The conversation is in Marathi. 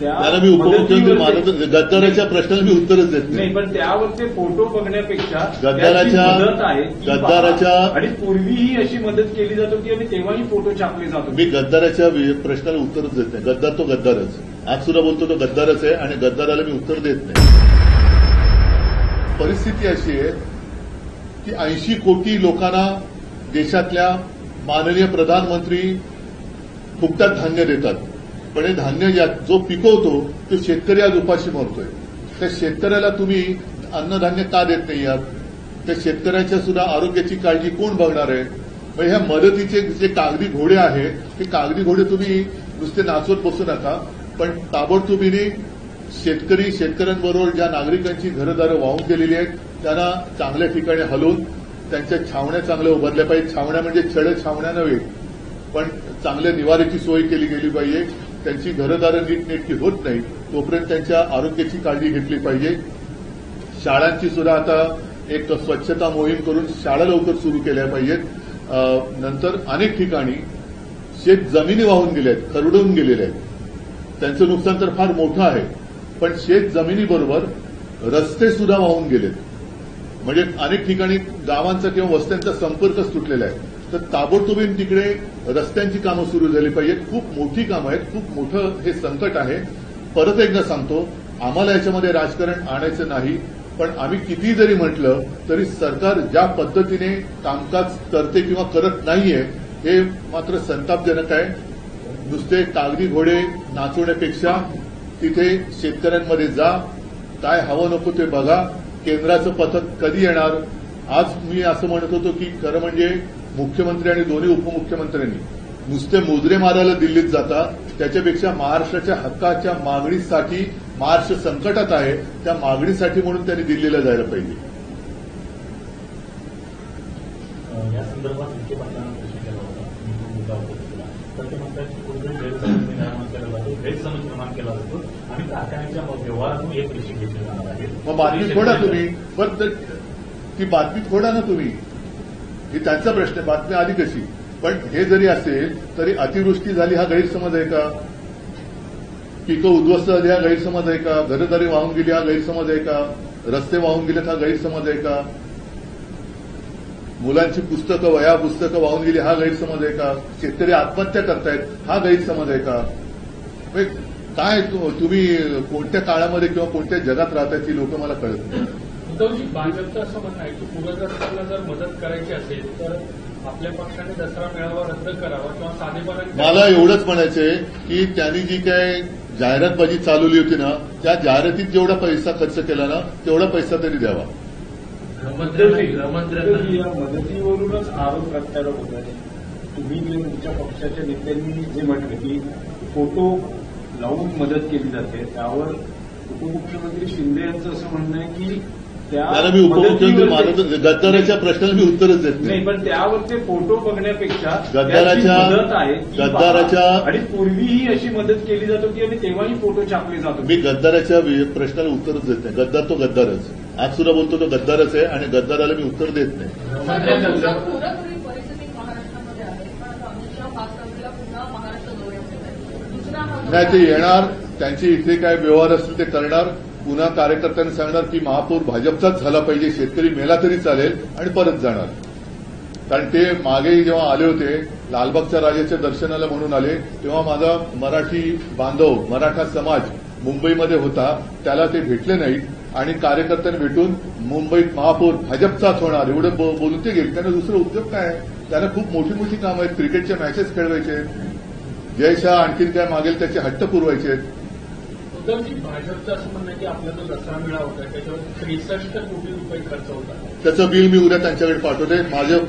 त्याला मी उपमुख्यमंत्री गद्दाराच्या प्रश्नाला मी उत्तरच देत नाही. पण त्यावरचे फोटो बघण्यापेक्षा गद्दाराच्या आणि पूर्वीही अशी मदत केली जात होती आणि तेव्हाही फोटो छापले जात होते. मी गद्दाराच्या प्रश्नाला उत्तरच देत नाही. गद्दार तो गद्दारच. आज सुद्धा बोलतो तो गद्दारच आहे आणि गद्दाराला मी उत्तर देत नाही. परिस्थिती अशी आहे की 80 कोटी लोकांना देशातल्या माननीय प्रधानमंत्री फुकटात धान्य देतात. पण हे धान्य जो पिकवतो तो शेतकरी आज उपाशी मरतोय. त्या शेतकऱ्याला तुम्ही अन्नधान्य का देत नाही आहात? त्या शेतकऱ्याच्या सुद्धा आरोग्याची काळजी कोण बघणार आहे? मग ह्या मदतीचे जे कागदी घोडे आहे ते कागदी घोडे तुम्ही नुसते नाचवत बसू नका, पण ताबडतोबीने शेतकऱ्यांबरोबर ज्या नागरिकांची घरदारं वाहून गेलेली आहेत त्यांना चांगल्या ठिकाणी हलवून त्यांच्या छावण्या चांगल्या उभारल्या पाहिजेत. छावण्या म्हणजे छळ छावण्या नव्हे, पण चांगल्या निवाऱ्याची सोय केली गेली पाहिजे. त्यांची घरदारं नीटनेटकी होत नाही तोपर्यंत त्यांच्या आरोग्याची काळजी घेतली पाहिजे. शाळांची सुद्धा आता एक स्वच्छता मोहीम करून शाळा लवकर सुरू केल्या पाहिजेत. नंतर अनेक ठिकाणी शेत जमिनी वाहून गेल्या आहेत, खरडून गेलेल्या आहेत. त्यांचं नुकसान तर फार मोठं आहे, पण शेत जमिनीबरोबर रस्ते सुद्धा वाहून गेलेत. म्हणजे अनेक ठिकाणी गावांचा किंवा वस्त्यांचा संपर्कच तुटलेला आहे. तर ताबडतोबीने तिकडे रस्त्यांची कामं सुरू झाली पाहिजेत. खूप मोठी कामं आहेत, खूप मोठं हे संकट आहे. परत एकदा सांगतो, आम्हाला याच्यामध्ये राजकारण आणायचं नाही, पण आम्ही किती जरी म्हटलं तरी सरकार ज्या पद्धतीने कामकाज करते किंवा करत नाहीये हे मात्र संतापजनक आहे. नुसते कागदी घोडे नाचवण्यापेक्षा तिथे शेतकऱ्यांमध्ये जा, काय हवं नको ते बघा. केंद्राचं पथक कधी येणार? आज मी असं म्हणत होतो की खरं म्हणजे मुख्यमंत्री आणि दोन्ही उपमुख्यमंत्र्यांनी नुसते मुजरे मारायला दिल्लीत जातात, त्याच्यापेक्षा महाराष्ट्राच्या हक्काच्या मागणीसाठी महाराष्ट्र संकटात आहे त्या मागणीसाठी म्हणून त्यांनी दिल्लीला जायला पाहिजे. या संदर्भात विखे पाटलांना प्रश्न केला होता, मी मुद्दा होता तर ते म्हणतात की कुठे गैरसमज निर्माण केला जातो, गैरसमज निर्माण केला जातो आणि कारखान्याच्या व्यवहारातून हे पैसे घेतले जाणार आहेत. मग बातमी खोडा तुम्ही, पण ती बातमी खोडा ना तुम्ही. ही त्यांचा प्रश्न आहे, बातमी आली कशी? पण हे जरी असेल तरी अतिवृष्टी झाली हा गैरसमज आहे का? पिकं उद्ध्वस्त झाली हा गैरसमज आहे का? घरदारी वाहून गेली हा गैरसमज आहे का? रस्ते वाहून गेलेत हा गैरसमज आहे का? मुलांची पुस्तकं वह्या पुस्तकं वाहून गेली हा गैरसमज आहे का? शेतकरी आत्महत्या करतायत हा गैरसमज आहे का? काय तुम्ही कोणत्या काळामध्ये किंवा कोणत्या जगात राहताय ती लोक मला कळत नाही. उद्धवजी, भाजपचं असं म्हणणं आहे की पूरग्रस्तांना जर मदत करायची असेल तर आपल्या पक्षाने दसरा मेळावा रद्द करावा किंवा साधेपणाने. मला एवढंच म्हणायचंय की त्यांनी जी काय जाहिरातबाजी चालवली होती ना त्या जाहिरातीत जेवढा पैसा खर्च केला ना तेवढा पैसा तरी द्यावा. या मदतीवरूनच आरोप प्रत्यारोप होत आहे. तुम्ही जे तुमच्या पक्षाच्या नेत्यांनी जे म्हटलं की फोटो लावून मदत केली जाते त्यावर उपमुख्यमंत्री शिंदे यांचं असं म्हणणं आहे की त्याला मी उपमुख्यमंत्री गद्दाराच्या प्रश्नाला मी उत्तरच देत नाही. पण त्यावरचे फोटो बघण्यापेक्षा गद्दाराच्या आणि पूर्वीही अशी मदत केली जात होती आणि तेव्हाही फोटो छापले जात होते. मी गद्दाराच्या प्रश्नाला उत्तरच देत नाही. गद्दार तो गद्दारच. आज सुद्धा बोलतो तो गद्दारच आहे आणि गद्दाराला मी उत्तर देत नाही. नाही ते येणार, त्यांचे इथे काय व्यवहार असतील ते करणार. पुन्हा कार्यकर्त्यांनी सांगणार की महापौर भाजपचाच झाला पाहिजे, शेतकरी मेला तरी चालेल आणि परत जाणार. कारण ते मागे जेव्हा आले होते लालबागच्या राजाच्या दर्शनाला म्हणून आले तेव्हा माझा मराठी बांधव मराठा समाज मुंबईमध्ये होता, त्याला ते भेटले नाहीत आणि कार्यकर्त्यांनी भेटून मुंबईत महापौर भाजपचाच होणार एवढं बोलून ते गेले. त्यांना दुसरं उद्योग काय आहे? त्यांना खूप मोठी मोठी कामं आहेत. क्रिकेटच्या मॅचेस खेळवायचे, जयशा आणखीन काय मागेल त्याचे हट्ट पुरवायचे आहेत. उद्धवजी, भाजपचं असं म्हणणं आहे की आपला जो दसरा मेळा होता त्याच्यावर 63 कोटी रुपये खर्च होता. त्याचं बिल मी उद्या त्यांच्याकडे पाठवते. माझ्याकडे